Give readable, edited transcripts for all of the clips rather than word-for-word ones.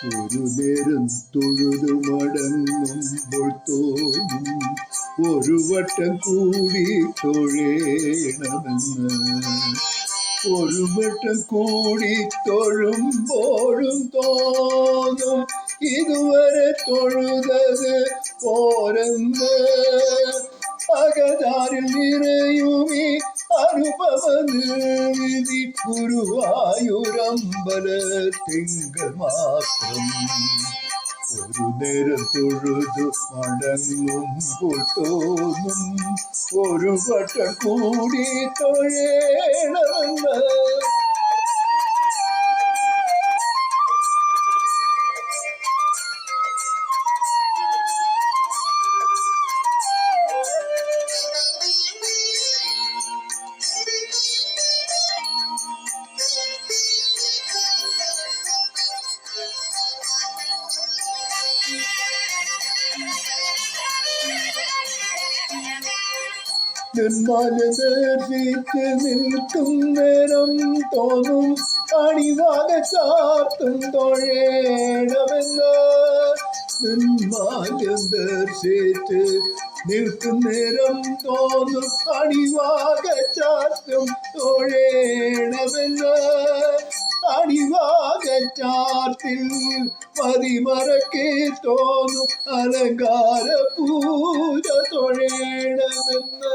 ഒരു നേരം തൊഴുതു മടങ്ങുമ്പോൾ തോന്നും ഒരു വട്ടം കൂടി തൊഴേണമെന്ന്. ഒരു വട്ടം കൂടി തൊഴുമ്പോഴും തോന്നും ഇതുവരെ തൊഴുതത് പോരെന്ന്. അകതാരിൽ നിറയുമീ അനുഭവ നിർവിധി ഗുരുവായൂരമ്പലത്തിങ്കൽ മാത്രം. ഒരു നേരം തൊഴുതു മടങ്ങുമ്പോൾ തോന്നും ഒരു വട്ടം കൂടി തൊഴേണമെന്ന്. നിർമ്മാല്യദർശിച്ച് നിൽക്കും നേരം തോന്നും അണിവാക ചാർത്തും തൊഴേണമെന്ന്. നിർമ്മാല്യം ദർശിച്ച് നിൽക്കും നേരം തോന്നും അണിവാക ചാർത്തും തൊഴേണമെന്ന്. അണിവാകച്ചാർത്തിൽ മതിമറക്കെ തോന്നും അലങ്കാര പൂജ തൊഴേണമെന്ന്.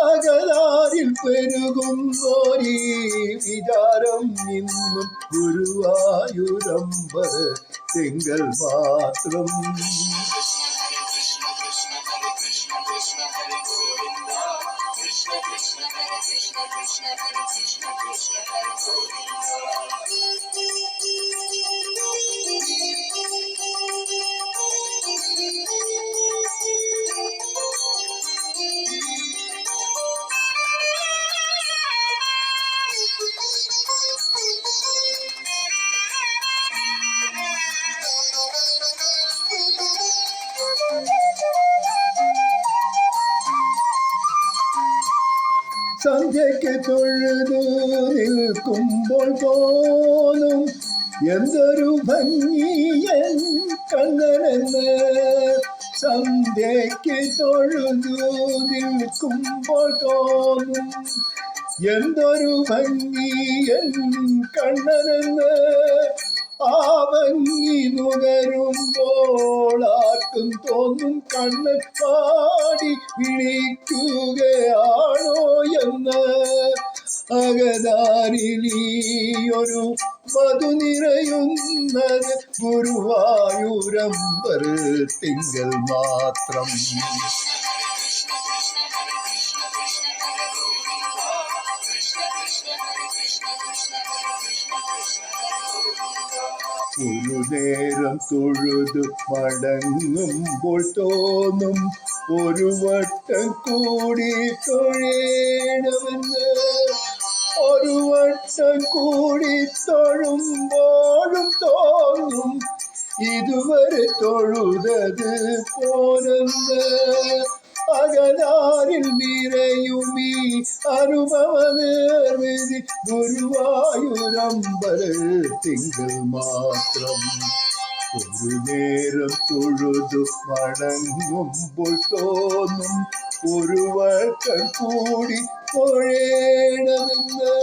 അകലാരിൽ പെരുകുന്നോരീ വിചാരം ഇന്നും ഗുരുവായൂരമ്പലത്തിങ്കൽ മാത്രം. സന്ധ്യയ്ക്ക് തൊഴുതു നിൽക്കുമ്പോൾ തോന്നും എന്തൊരു ഭംഗിയൻ കണ്ണനെന്ന്. സന്ധ്യയ്ക്ക് തൊഴുതു നിൽക്കുമ്പോൾ തോന്നും എന്തൊരു ഭംഗിയൻ കണ്ണനെന്ന്. ആ ഭംഗി നുകരുമ്പോൾ ആർക്കും തോന്നും കണ്ണൻ പാടി വിളിക്കുകയാണോ എന്ന്. അകതാരിലീയൊരു മധു നിറയുന്നത് ഗുരുവായൂരമ്പലത്തിങ്കൽ മാത്രം. ഒരു നേരം തൊഴുതു മടങ്ങുമ്പോൾ തോന്നും ഒരു വട്ടം കൂടി തൊഴേണമെന്ന്. ഒരു വട്ടം കൂടി തൊഴുമ്പോഴും തോന്നും ഇതുവരെ തൊഴുതത് പോരെന്ന്. അകതാരിൽ നിറയുമീ അനുഭവ നിർവിധി ഗുരുവായൂരമ്പലത്തിങ്കൽ മാത്രം. ഒരു നേരം തൊഴുതു മടങ്ങുമ്പോൾ തോന്നും ഒരു വട്ടം കൂടി തൊഴേണമെന്ന്.